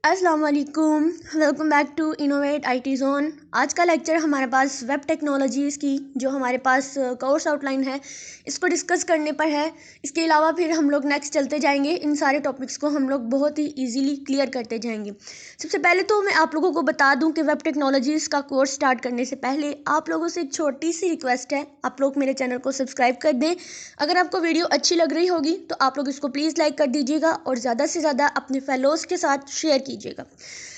अस्सलाम वालेकुम, welcome back to Innovate IT Zone. आज का लेक्चर हमारे पास वेब टेक्नोलॉजीज़ की जो हमारे पास कोर्स आउटलाइन है इसको डिस्कस करने पर है। इसके अलावा फिर हम लोग नेक्स्ट चलते जाएंगे, इन सारे टॉपिक्स को हम लोग बहुत ही इजीली क्लियर करते जाएंगे। सबसे पहले तो मैं आप लोगों को बता दूं कि वेब टेक्नोलॉजीज़ का कोर्स स्टार्ट करने से पहले आप लोगों से एक छोटी सी रिक्वेस्ट है, आप लोग मेरे चैनल को सब्सक्राइब कर दें। अगर आपको वीडियो अच्छी लग रही होगी तो आप लोग इसको प्लीज़ लाइक कर दीजिएगा और ज़्यादा से ज़्यादा अपने फेलोज़ के साथ शेयर कीजिएगा।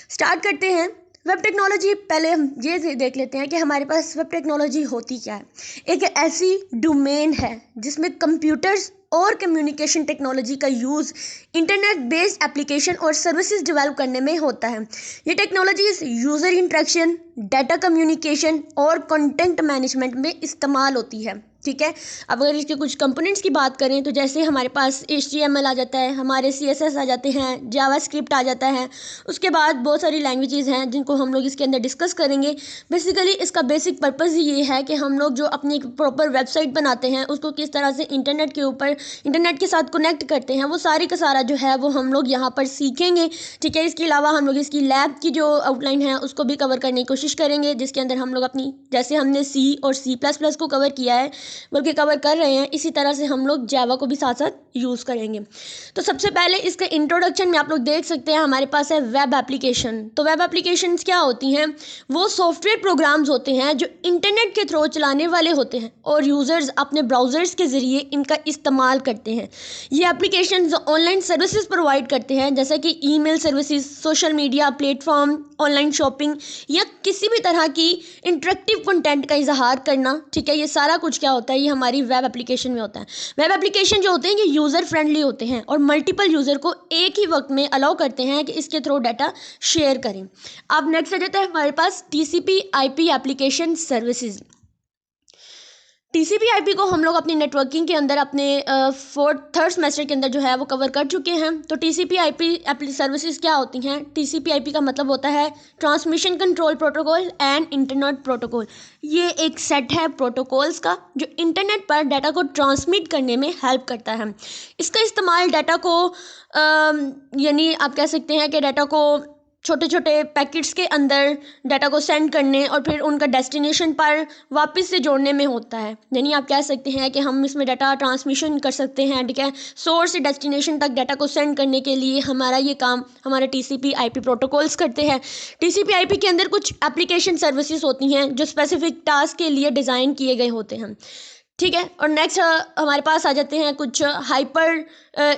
स्टार्ट करते हैं वेब टेक्नोलॉजी। पहले हम ये देख लेते हैं कि हमारे पास वेब टेक्नोलॉजी होती क्या है। एक ऐसी डोमेन है जिसमें कंप्यूटर्स और कम्युनिकेशन टेक्नोलॉजी का यूज़ इंटरनेट बेस्ड एप्लीकेशन और सर्विसेज डेवलप करने में होता है। ये technologies user interaction, data communication और कंटेंट मैनेजमेंट में इस्तेमाल होती है। ठीक है, अब अगर इसके कुछ कंपोनेंट्स की बात करें तो जैसे हमारे पास HTML आ जाता है, हमारे CSS आ जाते हैं, जावास्क्रिप्ट आ जाता है। उसके बाद बहुत सारी लैंग्वेजेस हैं जिनको हम लोग इसके अंदर डिस्कस करेंगे। बेसिकली इसका बेसिक पर्पज़ ये है कि हम लोग जो अपनी एक प्रॉपर वेबसाइट बनाते हैं उसको किस तरह से इंटरनेट के ऊपर इंटरनेट के साथ कनेक्ट करते हैं, वो सारी का सारा जो है वो हम लोग यहाँ पर सीखेंगे। ठीक है, इसके अलावा हम लोग इसकी लैब की जो आउटलाइन है उसको भी कवर करने की कोशिश करेंगे, जिसके अंदर हम लोग अपनी जैसे हमने C और C++ को कवर किया है बल्कि कवर कर रहे हैं, इसी तरह से हम लोग जावा को भी साथ साथ यूज़ करेंगे। तो सबसे पहले इसके इंट्रोडक्शन में आप लोग देख सकते हैं हमारे पास है वेब एप्लीकेशन। तो वेब एप्लीकेशंस क्या होती हैं? वो सॉफ्टवेयर प्रोग्राम्स होते हैं जो इंटरनेट के थ्रू चलाने वाले होते हैं और यूज़र्स अपने ब्राउज़र्स के ज़रिए इनका इस्तेमाल करते हैं। ये एप्लीकेशंस ऑनलाइन सर्विसेज प्रोवाइड करते हैं जैसे कि email services, social media platform, online shopping या किसी भी तरह की इंटरेक्टिव कंटेंट का इजहार करना। ठीक है, ये सारा कुछ क्या होता है, ये हमारी वेब एप्लीकेशन में होता है। वेब एप्लीकेशन जो होते हैं ये यूज़र फ्रेंडली होते हैं और मल्टीपल यूज़र को एक ही वक्त में अलाउ करते हैं कि इसके थ्रू डाटा शेयर करें। अब नेक्स्ट आ जाता है हमारे पास TCP/IP एप्लीकेशन सर्विसेज। TCP/IP को हम लोग अपनी नेटवर्किंग के अंदर अपने थर्ड सेमेस्टर के अंदर जो है वो कवर कर चुके हैं। तो TCP/IP सर्विसेज क्या होती हैं? TCP/IP का मतलब होता है transmission control protocol and internet protocol. ये एक सेट है प्रोटोकॉल्स का जो इंटरनेट पर डाटा को ट्रांसमिट करने में हेल्प करता है। इसका इस्तेमाल डाटा को यानी आप कह सकते हैं कि डाटा को छोटे छोटे पैकेट्स के अंदर डाटा को सेंड करने और फिर उनका डेस्टिनेशन पर वापस से जोड़ने में होता है। यानी आप कह सकते हैं कि हम इसमें डाटा ट्रांसमिशन कर सकते हैं। ठीक है, सोर्स से डेस्टिनेशन तक डाटा को सेंड करने के लिए हमारा ये काम हमारे TCP/IP प्रोटोकॉल्स करते हैं। TCP/IP के अंदर कुछ एप्लीकेशन सर्विसेज होती हैं जो स्पेसिफिक टास्क के लिए डिज़ाइन किए गए होते हैं। ठीक है, और नेक्स्ट हमारे पास आ जाते हैं कुछ हाइपर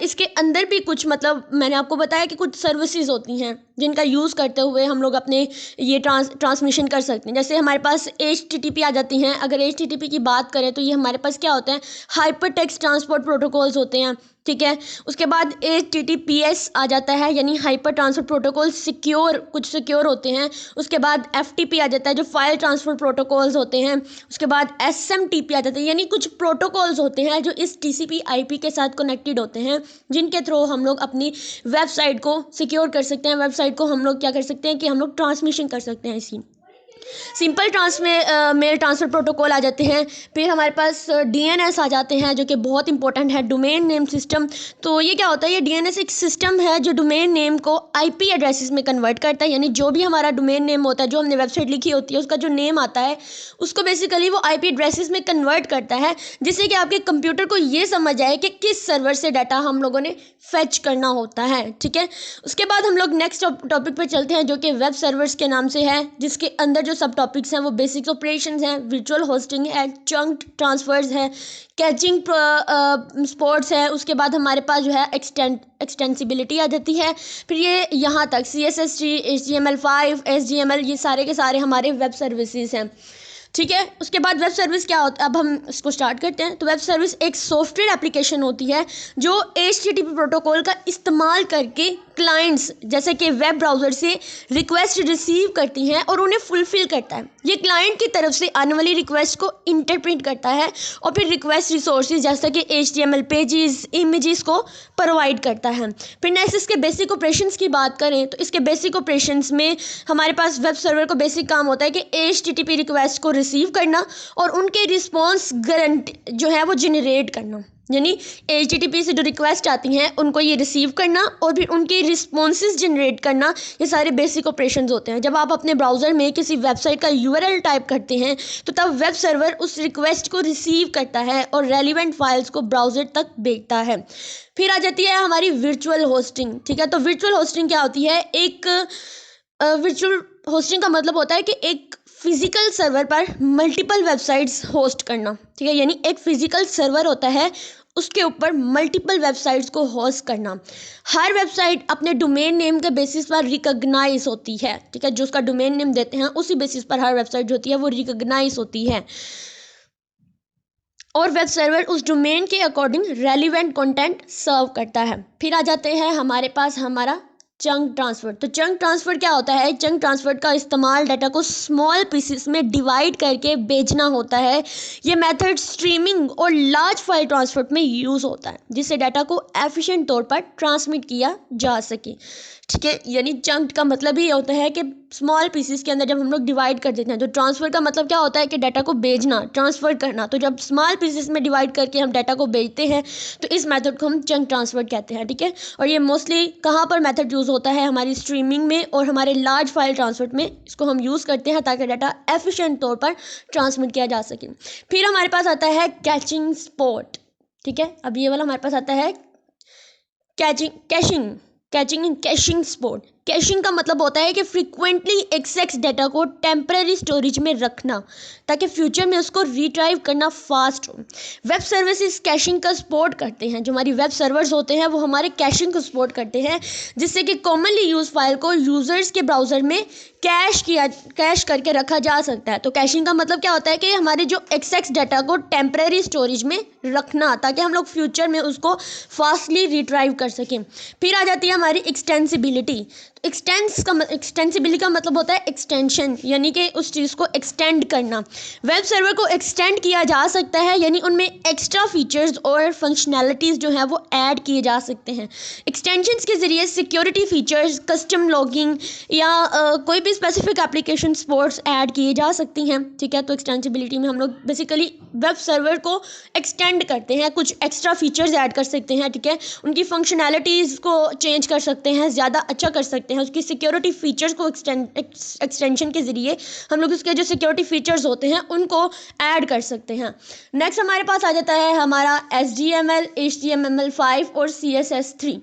इसके अंदर भी कुछ मतलब मैंने आपको बताया कि कुछ सर्विसेज होती हैं जिनका यूज़ करते हुए हम लोग अपने ये ट्रांसमिशन कर सकते हैं। जैसे हमारे पास HTTP आ जाती हैं। अगर HTTP की बात करें तो ये हमारे पास क्या होता है, हाइपर टेक्स्ट ट्रांसपोर्ट प्रोटोकॉल्स होते हैं। ठीक है, उसके बाद HTTPS आ जाता है यानी हाइपर ट्रांसफर प्रोटोकॉल कुछ सिक्योर होते हैं। उसके बाद FTP आ जाता है जो फाइल ट्रांसफर प्रोटोकॉल्स होते हैं। उसके बाद SMTP आ जाता है यानी कुछ प्रोटोकॉल्स होते हैं जो इस TCP/IP के साथ कनेक्टेड होते हैं, जिनके थ्रू हम लोग अपनी वेबसाइट को सिक्योर कर सकते हैं। वेबसाइट को हम लोग क्या कर सकते हैं कि हम लोग ट्रांसमिशन कर सकते हैं। इसी सिंपल मेल ट्रांसफ़र प्रोटोकॉल आ जाते हैं। फिर हमारे पास DNS आ जाते हैं जो कि बहुत इंपॉर्टेंट है, डोमेन नेम सिस्टम। तो ये क्या होता है, ये DNS एक सिस्टम है जो डोमेन नेम को IP एड्रेसेस में कन्वर्ट करता है। यानी जो भी हमारा डोमेन नेम होता है, जो हमने वेबसाइट लिखी होती है, उसका जो नेम आता है उसको बेसिकली वो IP एड्रेसेस में कन्वर्ट करता है, जिससे कि आपके कंप्यूटर को ये समझ आए कि किस सर्वर से डाटा हम लोगों ने फेच करना होता है। ठीक है, उसके बाद हम लोग नेक्स्ट टॉपिक पर चलते हैं जो कि वेब सर्वर्स के नाम से है, जिसके अंदर जो सब टॉपिक्स हैं वो बेसिक ऑपरेशंस हैं, वर्चुअल होस्टिंग है, चंक ट्रांसफर्स है, कैचिंग स्पोर्ट्स है। उसके बाद हमारे पास जो है एक्सटेंसिबिलिटी आ जाती है। फिर ये यहाँ तक CSS, HTML5, HTML ये सारे के सारे हमारे वेब सर्विसेज हैं। ठीक है, उसके बाद वेब सर्विस क्या होता है, अब हम इसको स्टार्ट करते हैं। तो वेब सर्विस एक सॉफ्टवेयर एप्लीकेशन होती है जो HTTP प्रोटोकॉल का इस्तेमाल करके क्लाइंट्स जैसे कि वेब ब्राउज़र से रिक्वेस्ट रिसीव करती हैं और उन्हें फुलफ़िल करता है। ये क्लाइंट की तरफ से आने वाली रिक्वेस्ट को इंटरप्रेट करता है और फिर रिक्वेस्ट रिसोर्सेज जैसे कि HTML पेजेस, इमेजेस को प्रोवाइड करता है। फिर नेक्स्ट इसके बेसिक ऑपरेशंस की बात करें तो इसके बेसिक ऑपरेशंस में हमारे पास वेब सर्वर को बेसिक काम होता है कि HTTP रिक्वेस्ट को रिसीव करना और उनके रिस्पॉन्स गारंटी जो है वो जनरेट करना। यानी HTTP से जो रिक्वेस्ट आती हैं उनको ये रिसीव करना और फिर उनके रिस्पॉन्सेज जनरेट करना, ये सारे बेसिक ऑपरेशंस होते हैं। जब आप अपने ब्राउज़र में किसी वेबसाइट का URL टाइप करते हैं तो तब वेब सर्वर उस रिक्वेस्ट को रिसीव करता है और रेलिवेंट फाइल्स को ब्राउज़र तक भेजता है। फिर आ जाती है हमारी वर्चुअल होस्टिंग। ठीक है, तो वर्चुअल होस्टिंग क्या होती है? एक वर्चुअल होस्टिंग का मतलब होता है कि एक फिजिकल सर्वर पर मल्टीपल वेबसाइट्स होस्ट करना। ठीक है, यानी एक फिजिकल सर्वर होता है, उसके ऊपर मल्टीपल वेबसाइट्स को होस्ट करना। हर वेबसाइट अपने डोमेन नेम के बेसिस पर रिकॉग्नाइज होती है। ठीक है, जो उसका डोमेन नेम देते हैं उसी बेसिस पर हर वेबसाइट जो होती है वो रिकॉग्नाइज होती है और वेब सर्वर उस डोमेन के अकॉर्डिंग रेलिवेंट कंटेंट सर्व करता है। फिर आ जाते हैं हमारे पास हमारा चंक ट्रांसफ़र। तो चंक ट्रांसफ़र क्या होता है? चंक ट्रांसफ़र का इस्तेमाल डाटा को स्मॉल पीसेस में डिवाइड करके भेजना होता है। ये मेथड स्ट्रीमिंग और लार्ज फाइल ट्रांसफ़र में यूज़ होता है, जिससे डाटा को एफिशिएंट तौर पर ट्रांसमिट किया जा सके। ठीक है, यानी चंक का मतलब ही होता है कि स्मॉल पीसेस के अंदर जब हम लोग डिवाइड कर देते हैं। तो ट्रांसफ़र का मतलब क्या होता है कि डाटा को भेजना, ट्रांसफ़र करना। तो जब स्मॉल पीसेस में डिवाइड करके हम डाटा को भेजते हैं तो इस मेथड को हम चंक ट्रांसफ़र कहते हैं। ठीक है, और ये मोस्टली कहाँ पर मेथड यूज़ होता है? हमारी स्ट्रीमिंग में और हमारे लार्ज फाइल ट्रांसफ़र में इसको हम यूज़ करते हैं ताकि डाटा एफिशिएंट तौर पर ट्रांसमिट किया जा सके। फिर हमारे पास आता है कैचिंग स्पॉट। ठीक है, अब ये वाला हमारे पास आता है कैशिंग स्पॉट। कैशिंग का मतलब होता है कि फ्रीक्वेंटली एक्सेस डाटा को टेम्पररी स्टोरेज में रखना ताकि फ्यूचर में उसको रिट्राइव करना फास्ट हो। वेब सर्विसेज कैशिंग का सपोर्ट करते हैं। जो हमारी वेब सर्वर्स होते हैं वो हमारे कैशिंग को सपोर्ट करते हैं, जिससे कि कॉमनली यूज फाइल को यूज़र्स के ब्राउज़र में कैश करके रखा जा सकता है। तो कैशिंग का मतलब क्या होता है कि हमारे जो एक्सेस डाटा को टेम्पररी स्टोरेज में रखना ताकि हम लोग फ्यूचर में उसको फास्टली रिट्राइव कर सकें। फिर आ जाती है हमारी एक्सटेंसिबिलिटी। एक्सटेंसिबिलिटी का मतलब होता है एक्सटेंशन, यानी कि उस चीज़ को एक्सटेंड करना। वेब सर्वर को एक्सटेंड किया जा सकता है, यानी उनमें एक्स्ट्रा फीचर्स और फंक्शनैलिटीज़ जो है वो ऐड किए जा सकते हैं। एक्सटेंशंस के ज़रिए सिक्योरिटी फीचर्स, कस्टम लॉगिंग या कोई भी स्पेसिफिक एप्लीकेशन सपोर्ट्स ऐड किए जा सकती हैं। ठीक है, तो एक्सटेंसिबिलिटी में हम लोग बेसिकली वेब सर्वर को एक्सटेंड करते हैं, कुछ एक्स्ट्रा फीचर्स ऐड कर सकते हैं। ठीक है, उनकी फंक्शनैलिटीज़ को चेंज कर सकते हैं, ज़्यादा अच्छा कर सकते हैं, उसकी सिक्योरिटी फीचर्स को एक्सटेंशन के ज़रिए हम लोग उसके जो सिक्योरिटी फीचर्स होते हैं उनको ऐड कर सकते हैं। नेक्स्ट हमारे पास आ जाता है हमारा HTML, HTML5 और CSS3।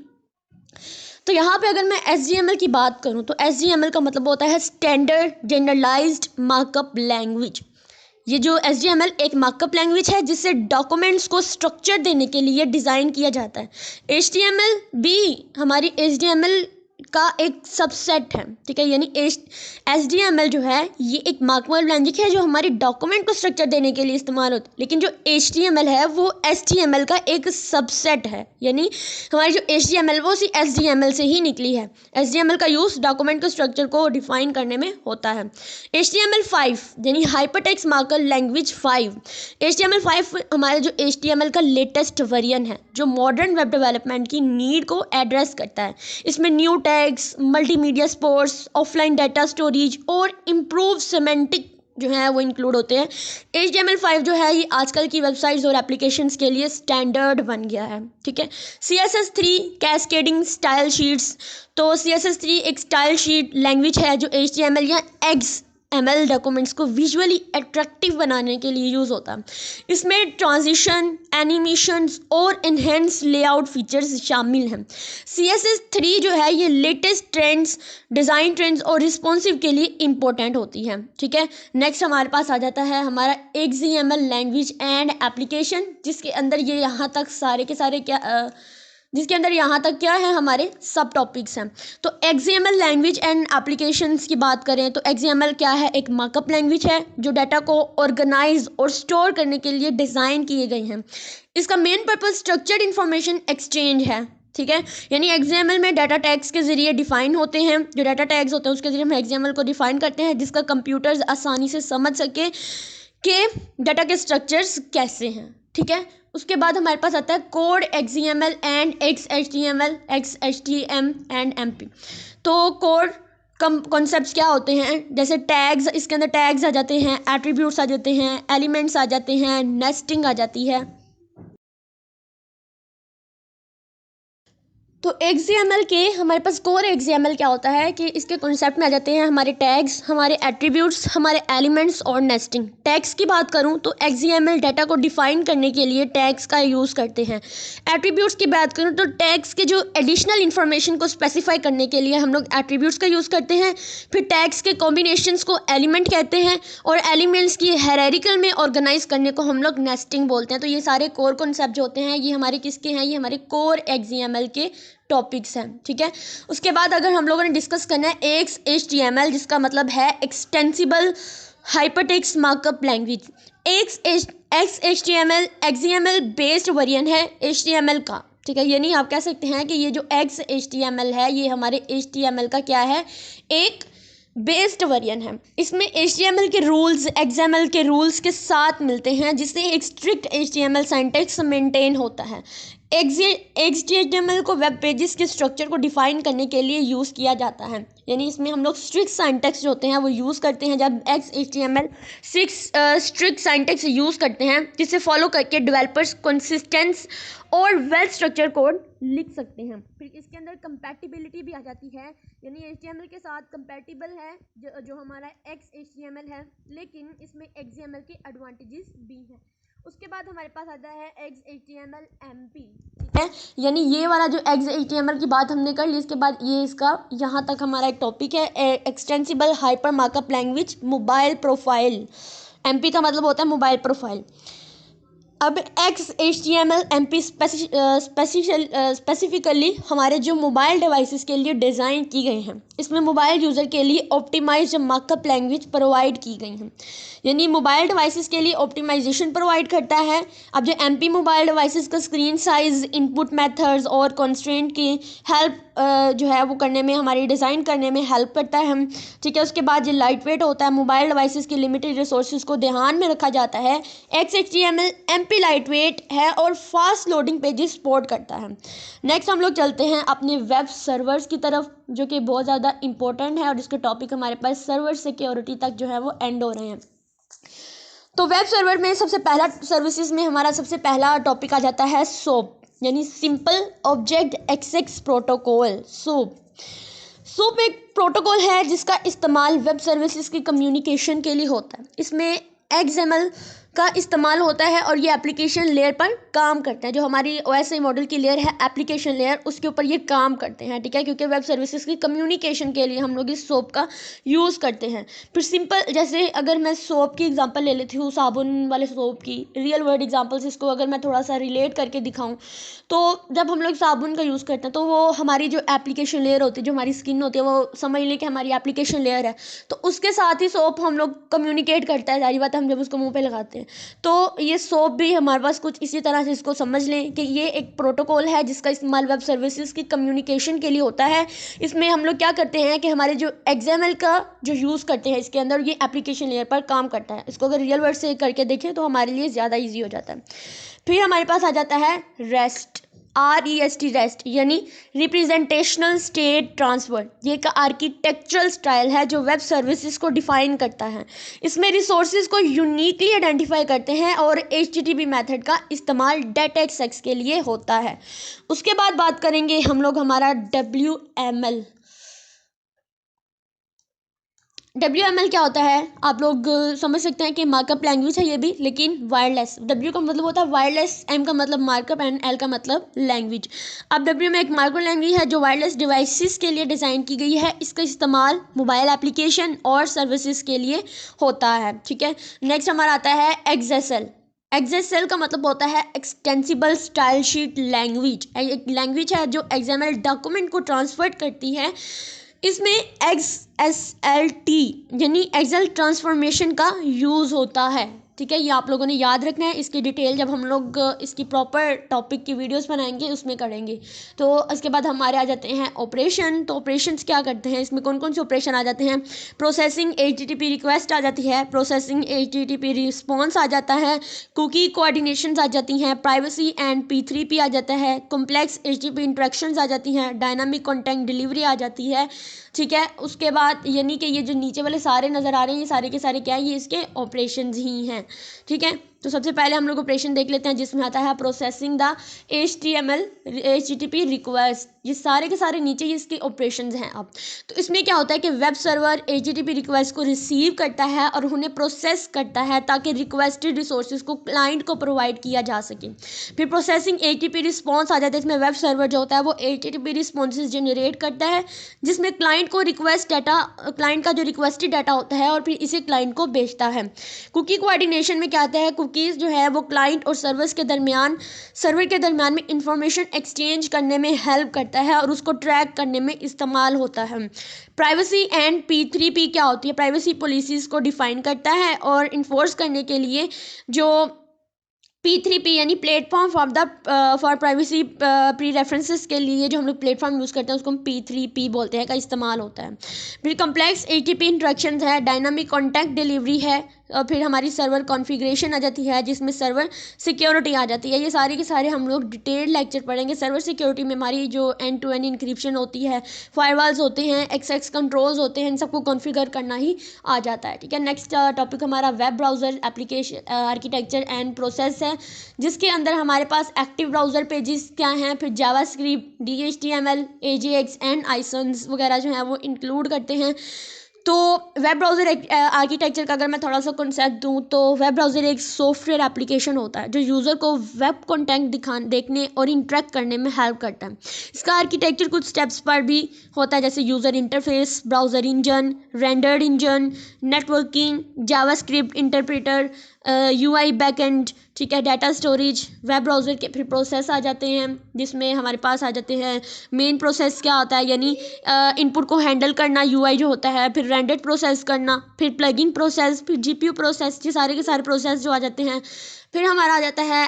तो यहाँ पे अगर मैं HTML की बात करूँ तो HTML का मतलब होता है स्टैंडर्ड जनरलाइज्ड मार्कअप लैंग्वेज। ये जो HTML एक मार्कअप लैंग्वेज है जिससे डॉक्यूमेंट्स को स्ट्रक्चर देने के लिए डिज़ाइन किया जाता है। HTML भी हमारी HTML का एक सबसेट है। ठीक है, यानी HTML जो है ये एक मार्कअप लैंग्वेज है जो हमारी डॉक्यूमेंट को स्ट्रक्चर देने के लिए इस्तेमाल होती है, लेकिन जो HTML है वो HTML का एक सबसेट है। यानी हमारी जो HTML वो उसी HTML से ही निकली है। HTML का यूज़ डॉक्यूमेंट के स्ट्रक्चर को डिफाइन करने में होता है। HTML5 यानी हाइपरटेक्स्ट मार्कअप लैंग्वेज 5। HTML5 हमारे जो HTML का लेटेस्ट वेरिएंट है जो मॉडर्न वेब डेवलपमेंट की नीड को एड्रेस करता है। इसमें new tags, multimedia supports, offline data storage और इम्प्रूव सिमेंटिक जो है वो इंक्लूड होते हैं। HTML5 जो है ये आजकल की वेबसाइट्स और एप्लीकेशंस के लिए स्टैंडर्ड बन गया है। ठीक है, CSS3 कैस्केडिंग स्टाइल शीट्स। तो CSS3 एक स्टाइल शीट लैंग्वेज है जो HTML या XML डॉक्यूमेंट्स को विजुअली अट्रैक्टिव बनाने के लिए यूज़ होता है। इसमें ट्रांजिशन, एनिमेशंस और इन्हेंस लेआउट फीचर्स शामिल हैं। CSS3 जो है ये लेटेस्ट ट्रेंड्स, डिज़ाइन ट्रेंड्स और रिस्पॉन्सिव के लिए इम्पोर्टेंट होती है। ठीक है, नेक्स्ट हमारे पास आ जाता है हमारा XML लैंग्वेज एंड एप्लीकेशन, जिसके अंदर ये यहाँ तक सारे के सारे जिसके अंदर यहाँ तक क्या है हमारे सब टॉपिक्स हैं। तो XML लैंग्वेज एंड एप्लीकेशंस की बात करें तो XML क्या है? एक मार्कअप लैंग्वेज है जो डाटा को ऑर्गेनाइज और स्टोर करने के लिए डिज़ाइन किए गए हैं। इसका main purpose structured information exchange है। ठीक है, यानी XML में डाटा टैग्स के ज़रिए डिफ़ाइन होते हैं। जो डाटा टैग्स होते हैं उसके ज़रिए हम XML को डिफ़ाइन करते हैं, जिसका कंप्यूटर्स आसानी से समझ सके कि डाटा के स्ट्रक्चर्स कैसे हैं। ठीक है, उसके बाद हमारे पास आता है code XML and XHTML, XHTM and MP। तो कोड कॉन्सेप्ट्स क्या होते हैं? जैसे टैग्स, इसके अंदर टैग्स आ जाते हैं, एट्रीब्यूट्स आ जाते हैं, एलिमेंट्स आ जाते हैं, नेस्टिंग आ जाती है। तो XML के हमारे पास कोर XML क्या होता है कि इसके कॉन्सेप्ट में आ जाते हैं हमारे टैग्स, हमारे एट्रीब्यूट्स, हमारे एलिमेंट्स और नेस्टिंग। टैग्स की बात करूं तो XML डाटा को डिफाइन करने के लिए टैग्स का यूज़ करते हैं। एट्रीब्यूट्स की बात करूं तो टैग्स के जो एडिशनल इन्फॉर्मेशन को स्पेसिफाई करने के लिए हम लोग एट्रीब्यूट्स का यूज़ करते हैं। फिर टैग्स के कॉम्बिनेशंस को एलिमेंट कहते हैं और एलिमेंट्स की हायरार्किकल में ऑर्गेनाइज करने को हम लोग नेस्टिंग बोलते हैं। तो ये सारे कोर कॉन्सेप्ट जो होते हैं ये हमारे किसके हैं, ये हमारे कोर XML के टॉपिक्स हैं। ठीक है, उसके बाद अगर हम लोगों ने डिस्कस करना है XHTML, जिसका मतलब है extensible hypertext markup language. XHTML XML based variant है HTML का। ठीक है, यानी आप कह सकते हैं कि ये जो XHTML है ये हमारे HTML का क्या है, एक बेस्ड वेरिएंट है। इसमें HTML के रूल्स XML के रूल्स के साथ मिलते हैं, जिससे एक स्ट्रिक्ट HTML सिंटैक्स मेंटेन होता है। XHTML को वेब पेजेस के स्ट्रक्चर को डिफाइन करने के लिए यूज़ किया जाता है, यानी इसमें हम लोग स्ट्रिक्ट सिंटैक्स जो होते हैं वो यूज़ करते हैं। जब XHTML स्ट्रिक्ट सिंटैक्स यूज़ करते हैं जिसे फॉलो करके डेवलपर्स कंसिस्टेंस और वेल स्ट्रक्चर कोड लिख सकते हैं। फिर इसके अंदर कंपैटिबिलिटी भी आ जाती है, यानी HTML के साथ कंपैटिबल है जो हमारा XHTML है, लेकिन इसमें XML के एडवांटेजेस भी हैं। उसके बाद हमारे पास आता है XHTML MP। ठीक है, यानी ये वाला जो XHTML की बात हमने कर ली, इसके बाद ये इसका यहाँ तक हमारा एक टॉपिक है extensible hyper markup language mobile profile. MP का मतलब होता है मोबाइल प्रोफाइल। अब XHTML MP स्पेसिफिकली हमारे जो मोबाइल डिवाइसेस के लिए डिज़ाइन की गई हैं। इसमें मोबाइल यूज़र के लिए ऑप्टिमाइज्ड मार्कअप लैंग्वेज प्रोवाइड की गई हैं, यानी मोबाइल डिवाइसेस के लिए ऑप्टिमाइजेशन प्रोवाइड करता है। अब जो MP मोबाइल डिवाइसेस का स्क्रीन साइज, इनपुट मेथड्स और कंस्ट्रेंट की हेल्प जो है वो करने में, हमारी डिज़ाइन करने में हेल्प करता है। ठीक है, उसके बाद ये लाइट वेट होता है, मोबाइल डिवाइसेस की लिमिटेड रिसोर्सेज को ध्यान में रखा जाता है। XHTML MP लाइट वेट है और फास्ट लोडिंग पेजेस सपोर्ट करता है। नेक्स्ट हम लोग चलते हैं अपने वेब सर्वर्स की तरफ, जो कि बहुत ज़्यादा इंपॉर्टेंट है और इसके टॉपिक हमारे पास सर्वर सिक्योरिटी तक जो है वो एंड हो रहे हैं। तो वेब सर्वर में सबसे पहला सर्विसेज में हमारा सबसे पहला टॉपिक आ जाता है SOAP, यानी Simple Object Access Protocol. SOAP एक प्रोटोकॉल है जिसका इस्तेमाल वेब सर्विसेज की कम्युनिकेशन के लिए होता है। इसमें XML का इस्तेमाल होता है और ये एप्लीकेशन लेयर पर काम करता है। जो हमारी OSI मॉडल की लेयर है, एप्लीकेशन लेयर, उसके ऊपर ये काम करते हैं। ठीक है, क्योंकि वेब सर्विसेज की कम्युनिकेशन के लिए हम लोग इस SOAP का यूज़ करते हैं। फिर सिंपल, जैसे अगर मैं SOAP की एग्जांपल ले लेती हूँ, साबुन वाले SOAP की रियल वर्ल्ड एग्जांपल्स, इसको अगर मैं थोड़ा सा रिलेट करके दिखाऊँ तो जब हम लोग साबुन का यूज़ करते हैं तो वो हमारी जो एप्लीकेशन लेयर होती है, जो हमारी स्किन होती है, वो समझ लें कि हमारी एप्लीकेशन लेयर है। तो उसके साथ ही SOAP हम लोग कम्युनिकेट करता है, सारी बात हम जब उसको मुँह पे लगाते हैं। तो ये SOAP भी हमारे पास कुछ इसी तरह से, इसको समझ लें कि ये एक प्रोटोकॉल है जिसका इस्तेमाल वेब सर्विसेज की कम्युनिकेशन के लिए होता है। इसमें हम लोग क्या करते हैं कि हमारे जो XML का जो यूज़ करते हैं इसके अंदर, ये एप्लीकेशन लेयर पर काम करता है। इसको अगर रियल वर्ड से करके देखें तो हमारे लिए ज़्यादा ईजी हो जाता है। फिर हमारे पास आ जाता है REST, REST, यानी रिप्रेजेंटेशनल स्टेट ट्रांसफर। ये एक आर्किटेक्चरल स्टाइल है जो वेब सर्विसेज को डिफाइन करता है। इसमें रिसोर्सेज को यूनिकली आइडेंटिफाई करते हैं और HTTP मेथड का इस्तेमाल डाटा एक्सेस के लिए होता है। उसके बाद बात करेंगे हम लोग हमारा WML क्या होता है। आप लोग समझ सकते हैं कि मार्कअप लैंग्वेज है ये भी, लेकिन वायरलेस। W का मतलब होता है वायरलेस, M का मतलब मार्कअप एंड L का मतलब लैंग्वेज। अब W में एक मार्कअप लैंग्वेज है जो वायरलेस डिवाइसेस के लिए डिज़ाइन की गई है। इसका इस्तेमाल मोबाइल एप्लीकेशन और सर्विसेज के लिए होता है। ठीक है, नेक्स्ट हमारा आता है XSL का मतलब होता है एक्सटेंसिबल स्टाइल शीट लैंग्वेज। एक लैंग्वेज है जो XML डॉक्यूमेंट को ट्रांसफर करती है। इसमें XSLT यानी एक्सेल ट्रांसफॉर्मेशन का यूज़ होता है। ठीक है, ये आप लोगों ने याद रखना है। इसकी डिटेल जब हम लोग इसकी प्रॉपर टॉपिक की वीडियोस बनाएंगे उसमें करेंगे। तो इसके बाद हमारे आ जाते हैं ऑपरेशन। तो ऑपरेशंस क्या करते हैं, इसमें कौन कौन से ऑपरेशन आ जाते हैं। प्रोसेसिंग HTTP रिक्वेस्ट आ जाती है, प्रोसेसिंग HTTP रिस्पॉन्स आ जाता है, कुकी कोऑर्डिनेशंस आ जाती हैं, प्राइवेसी एंड P3P आ जाता है, कॉम्प्लेक्स HTTP इंटरेक्शंस आ जाती हैं, डायनामिक कंटेंट डिलीवरी आ जाती है। ठीक है, उसके बाद यानी कि ये जो नीचे वाले सारे नज़र आ रहे हैं ये सारे के सारे क्या है, ये इसके ऑपरेशंस ही हैं। ठीक है, तो सबसे पहले हम लोग ऑपरेशन देख लेते हैं जिसमें आता है processing the HTML HTTP request. ये सारे के सारे नीचे ये इसके ऑपरेशंस हैं। अब तो इसमें क्या होता है कि वेब सर्वर HTTP रिक्वेस्ट को रिसीव करता है और उन्हें प्रोसेस करता है ताकि रिक्वेस्टेड रिसोर्सेज को क्लाइंट को प्रोवाइड किया जा सके। फिर प्रोसेसिंग HTTP रिस्पॉन्स आ जाता है। इसमें वेब सर्वर जो होता है वो HTTP रिस्पॉन्सेज जनरेट करता है जिसमें क्लाइंट को क्लाइंट का जो रिक्वेस्टेड डाटा होता है और फिर इसे क्लाइंट को भेजता है। कुकी कोऑर्डिनेशन में क्या आता है, कुकीज़ जो है वो क्लाइंट और सर्वर के दरमियान में इंफॉर्मेशन एक्सचेंज करने में हेल्प करता है और उसको ट्रैक करने में इस्तेमाल होता है। प्राइवेसी एंड P3P क्या होती है, प्राइवेसी पॉलिसीज़ को डिफाइन करता है और इन्फोर्स करने के लिए जो P3P यानी platform for privacy pre references के लिए जो हम लोग प्लेटफॉर्म यूज़ करते हैं उसको हम P3P बोलते हैं, का इस्तेमाल होता है। फिर कम्प्लेक्स HTTP इंस्ट्रक्शंस है, डायनामिक कॉन्टैक्ट डिलीवरी है, और फिर हमारी सर्वर कॉन्फ़िगरेशन आ जाती है जिसमें सर्वर सिक्योरिटी आ जाती है। ये सारे के सारे हम लोग डिटेल लेक्चर पढ़ेंगे। सर्वर सिक्योरिटी में हमारी जो एंड टू एंड इंक्रिप्शन होती है, फायरवॉल्स होते हैं, एक्सेस कंट्रोल्स होते हैं, इन सबको कॉन्फ़िगर करना ही आ जाता है। ठीक है, नेक्स्ट टॉपिक हमारा web browser application architecture and process है जिसके अंदर हमारे पास एक्टिव ब्राउज़र पेजेस क्या हैं, फिर जावास्क्रिप्ट, DHTML, AJAX एंड आइसन्स वगैरह जो हैं वो इंक्लूड करते हैं। तो वेब ब्राउज़र आर्किटेक्चर का अगर मैं थोड़ा सा कॉन्सेप्ट दूँ तो वेब ब्राउज़र एक सॉफ्टवेयर एप्लीकेशन होता है जो यूज़र को वेब कंटेंट देखने और इंटरेक्ट करने में हेल्प करता है। इसका आर्किटेक्चर कुछ स्टेप्स पर भी होता है जैसे user interface, browser engine, rendered engine, networking, JavaScript interpreter, UI backend, ठीक है, डाटा स्टोरेज। वेब ब्राउज़र के फिर प्रोसेस आ जाते हैं जिसमें हमारे पास आ जाते हैं मेन प्रोसेस क्या होता है यानी इनपुट को हैंडल करना, UI जो होता है, फिर रेंडर्ड प्रोसेस करना, फिर प्लगिंग प्रोसेस, फिर GPU प्रोसेस। ये सारे के सारे प्रोसेस जो आ जाते हैं। फिर हमारा आ जाता है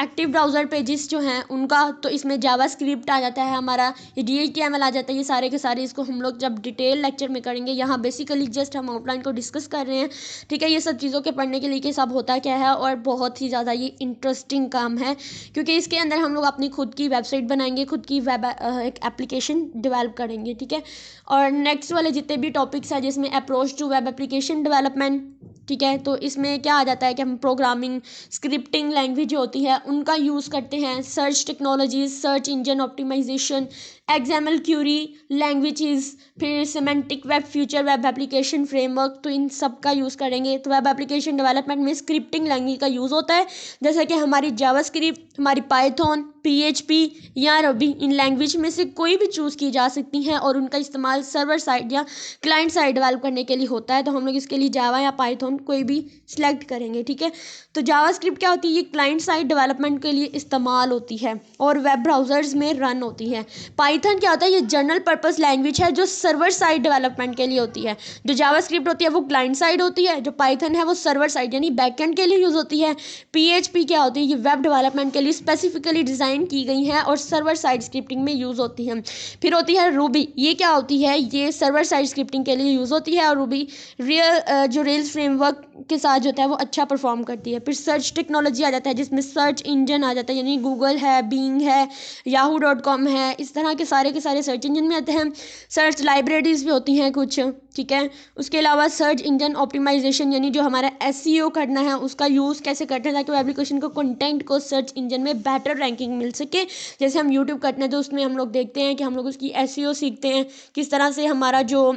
एक्टिव ब्राउज़र पेजेस जो हैं उनका, तो इसमें जावास्क्रिप्ट आ जाता है हमारा, ये DHTML आ जाता है। ये सारे के सारे इसको हम लोग जब डिटेल लेक्चर में करेंगे, यहाँ बेसिकली जस्ट हम आउटलाइन को डिस्कस कर रहे हैं। ठीक है, ये सब चीज़ों के पढ़ने के लिए कि सब होता क्या है, और बहुत ही ज़्यादा ये इंटरेस्टिंग काम है क्योंकि इसके अंदर हम लोग अपनी खुद की वेबसाइट बनाएंगे, खुद की वेब एक एप्लीकेशन डेवलप करेंगे। ठीक है, और नेक्स्ट वाले जितने भी टॉपिक्स हैं जिसमें approach to web application development, ठीक है, तो इसमें क्या आ जाता है कि हम प्रोग्रामिंग स्क्रिप्टिंग लैंग्वेज जो होती है उनका यूज़ करते हैं, search technologies, search engine optimisation, XML query languages, फिर semantic web, future web application framework, तो इन सब का यूज़ करेंगे। तो वेब एप्लीकेशन डेवलपमेंट में स्क्रिप्टिंग लैंग्वेज का यूज़ होता है जैसे कि हमारी जावास्क्रिप्ट, हमारी पाइथन, PHP या रबी, इन लैंग्वेज में से कोई भी चूज़ की जा सकती हैं और उनका इस्तेमाल सर्वर साइड या क्लाइंट साइड डेवलप करने के लिए होता है। तो हम लोग इसके लिए जावा या पाइथन कोई भी सिलेक्ट करेंगे। ठीक है, तो जावास्क्रिप्ट क्या होती है, ये क्लाइंट साइड डेवलपमेंट के लिए इस्तेमाल होती है और वेब ब्राउज़र्स में रन होती है। पाइथन क्या होता है, ये जनरल पर्पस लैंग्वेज है जो सर्वर साइड डेवलपमेंट के लिए होती है। जो जावास्क्रिप्ट होती है वो क्लाइंट साइड होती है, जो पाइथन है वो सर्वर साइड यानी बैकएंड के लिए यूज़ होती है। PHP क्या होती है, ये वेब डेवलपमेंट के लिए स्पेसिफिकली डिज़ाइन की गई है और सर्वर साइड स्क्रिप्टिंग में यूज़ होती है। फिर होती है रूबी, ये क्या होती है, ये सर्वर साइड स्क्रिप्टिंग के लिए यूज़ होती है और रूबी जो रेल्स फ्रेमवर्क के साथ जो होता है वो अच्छा परफॉर्म करती है। फिर सर्च टेक्नोलॉजी आ जाता है जिसमें सर्च इंजन आ जाता है यानी गूगल है, बीइंग है, yahoo.com है, इस तरह के सारे सर्च इंजन में आते हैं। सर्च लाइब्रेरीज भी होती हैं कुछ, ठीक है। उसके अलावा सर्च इंजन ऑप्टिमाइजेशन यानी जो हमारा SEO करना है उसका यूज़ कैसे करते हैं ताकि वो एप्लीकेशन को कंटेंट को सर्च इंजन में बेटर रैंकिंग मिल सके। जैसे हम यूट्यूब करते हैं तो उसमें हम लोग देखते हैं कि हम लोग उसकी SEO सीखते हैं, किस तरह से हमारी जो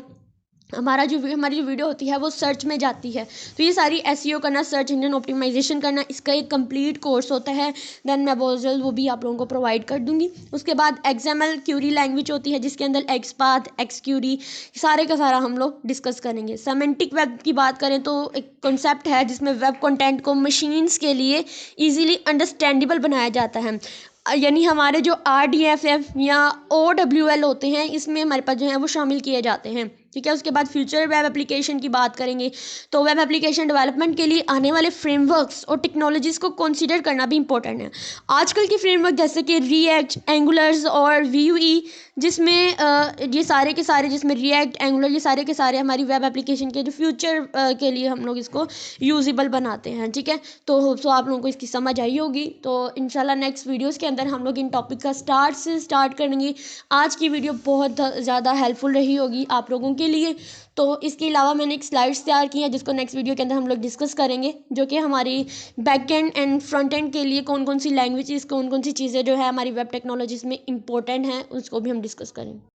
वीडियो होती है वो सर्च में जाती है। तो ये सारी SEO करना, सर्च इंजन ऑप्टिमाइजेशन करना, इसका एक कंप्लीट कोर्स होता है। देन मैं बहुत जल्द वो भी आप लोगों को प्रोवाइड कर दूंगी। उसके बाद XML क्यूरी लैंग्वेज होती है जिसके अंदर XPath, XQuery सारे का सारा हम लोग डिस्कस करेंगे। सेमेंटिक वेब की बात करें तो एक कॉन्सेप्ट है जिसमें वेब कंटेंट को मशीन्स के लिए ईजिली अंडरस्टैंडेबल बनाया जाता है यानी हमारे जो RDFF या OWL होते हैं इसमें हमारे पास जो है वो शामिल किए जाते हैं। ठीक है, उसके बाद फ्यूचर वेब एप्लीकेशन की बात करेंगे तो वेब एप्लीकेशन डेवलपमेंट के लिए आने वाले फ्रेमवर्क्स और टेक्नोलॉजीज़ को कंसीडर करना भी इंपॉर्टेंट है। आजकल के फ्रेमवर्क जैसे कि रिएक्ट, एंगुलर्स और Vue जिसमें ये सारे के सारे, जिसमें रिएक्ट, एंगुलर, ये सारे के सारे हमारी वेब एप्लीकेशन के जो फ्यूचर के लिए हम लोग इसको यूजेबल बनाते हैं। ठीक है, तो होप सो आप लोगों को इसकी समझ आई होगी। तो इंशाल्लाह नेक्स्ट वीडियोस के अंदर हम लोग इन टॉपिक का स्टार्ट करेंगे। आज की वीडियो बहुत ज़्यादा हेल्पफुल रही होगी आप लोगों के लिए। तो इसके अलावा मैंने एक स्लाइड्स तैयार की है जिसको नेक्स्ट वीडियो के अंदर हम लोग डिस्कस करेंगे, जो कि हमारी back and and front end के लिए कौन कौन सी लैंग्वेजेस, कौन कौन सी चीज़ें जो है हमारी वेब टेक्नोलॉजीज़ में इंपॉर्टेंट हैं, उसको भी हम डिस्कस करेंगे।